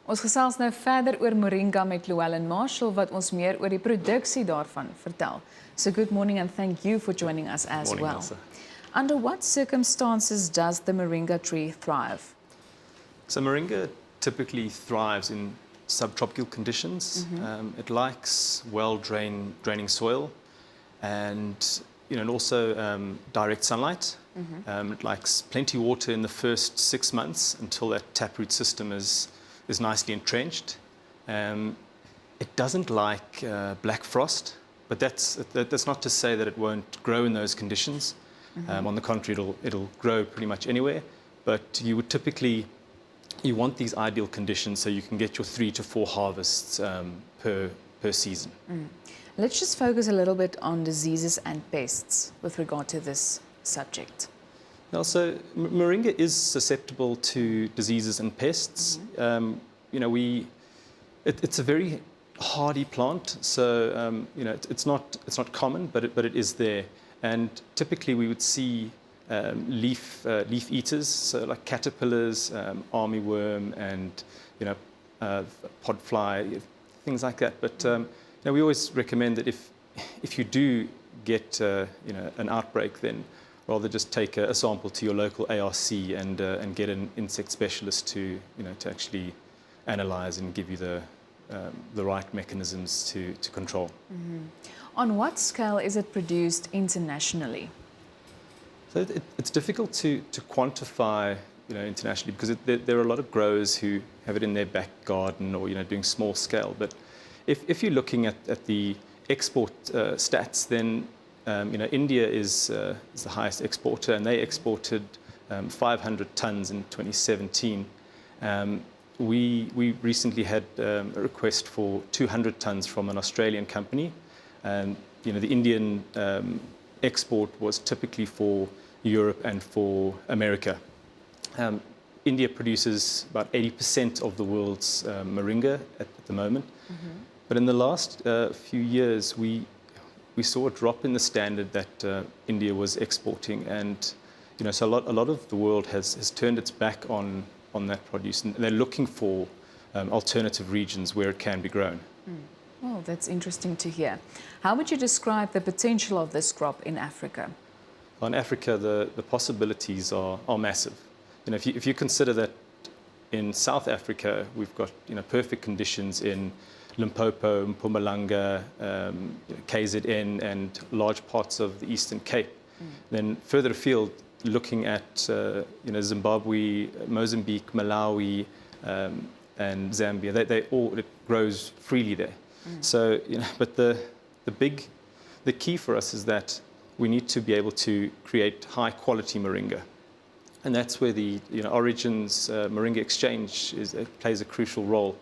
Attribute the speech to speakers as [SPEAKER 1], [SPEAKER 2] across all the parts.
[SPEAKER 1] Ons gesels nou verder oor Moringa met Llewellyn Marshall wat ons meer oor die produksie daarvan vertel. So good morning and thank you for joining us as
[SPEAKER 2] Morning,
[SPEAKER 1] well.
[SPEAKER 2] Elsa.
[SPEAKER 1] Under what circumstances does the Moringa tree thrive?
[SPEAKER 2] So Moringa typically thrives in subtropical conditions. It likes draining soil and also direct sunlight. It likes plenty of water in the first 6 months until that taproot system is nicely entrenched. It doesn't like black frost, but that's not to say that it won't grow in those conditions. On the contrary, it'll grow pretty much anywhere, but you want these ideal conditions so you can get your 3 to 4 harvests per season.
[SPEAKER 1] Let's just focus a little bit on diseases and pests with regard to this subject.
[SPEAKER 2] Now, so Moringa is susceptible to diseases and pests. It's a very hardy plant, so it's not common, but it is there. And typically we would see leaf eaters, so like caterpillars, armyworm, and podfly, things like that. But we always recommend that if you do get an outbreak, then rather just take a sample to your local ARC and get an insect specialist to actually analyze and give you the right mechanisms to control.
[SPEAKER 1] On what scale is it produced internationally?
[SPEAKER 2] So it's difficult to quantify internationally because there are a lot of growers who have it in their back garden or doing small scale. But if you're looking at the export stats, then India is the highest exporter, and they exported 500 tons in 2017. We recently had a request for 200 tons from an Australian company. The Indian export was typically for Europe and for America. India produces about 80% of the world's moringa at the moment. But in the last few years, we saw a drop in the standard that India was exporting, and so a lot of the world has turned its back on that produce, and they're looking for alternative regions where it can be grown.
[SPEAKER 1] Well, that's interesting to hear. How would you describe the potential of this crop in Africa?
[SPEAKER 2] In Africa, the possibilities are massive. If you consider that in South Africa, we've got perfect conditions in Limpopo, Mpumalanga, KZN, and large parts of the Eastern Cape. Then further afield, looking at Zimbabwe, Mozambique, Malawi, and Zambia, it grows freely there. So, but the key for us is that we need to be able to create high quality moringa, and that's where the Origin's Moringa Exchange plays a crucial role,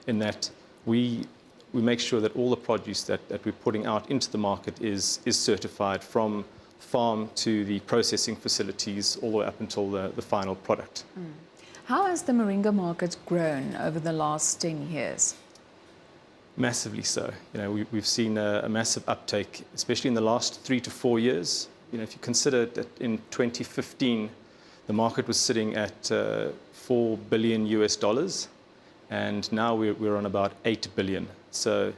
[SPEAKER 2] in that we make sure that all the produce that we're putting out into the market is certified from farm to the processing facilities all the way up until the final product.
[SPEAKER 1] How has the moringa market grown over the last 10 years?
[SPEAKER 2] Massively so. We've seen a massive uptake, especially in the last 3 to 4 years. If you consider that in 2015, the market was sitting at $4 billion US, and now we're on about 8 billion. So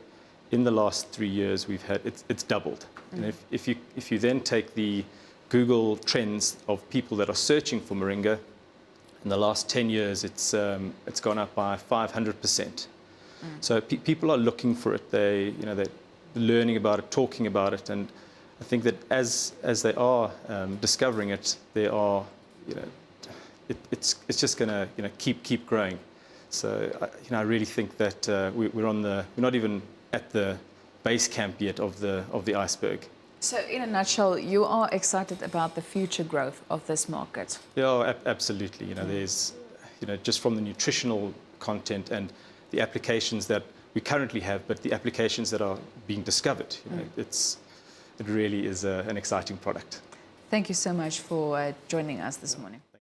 [SPEAKER 2] in the last 3 years, it's doubled. And if you then take the Google trends of people that are searching for moringa, in the last 10 years, it's gone up by 500%. So people are looking for it. They're learning about it, talking about it, and I think that as they are discovering it, it's just going to keep growing. So I really think that we're not even at the base camp yet of the iceberg.
[SPEAKER 1] So in a nutshell, you are excited about the future growth of this market?
[SPEAKER 2] Yeah, absolutely. There's just from the nutritional content and the applications that we currently have, but the applications that are being discovered. It really is an exciting product.
[SPEAKER 1] Thank you so much for joining us this morning.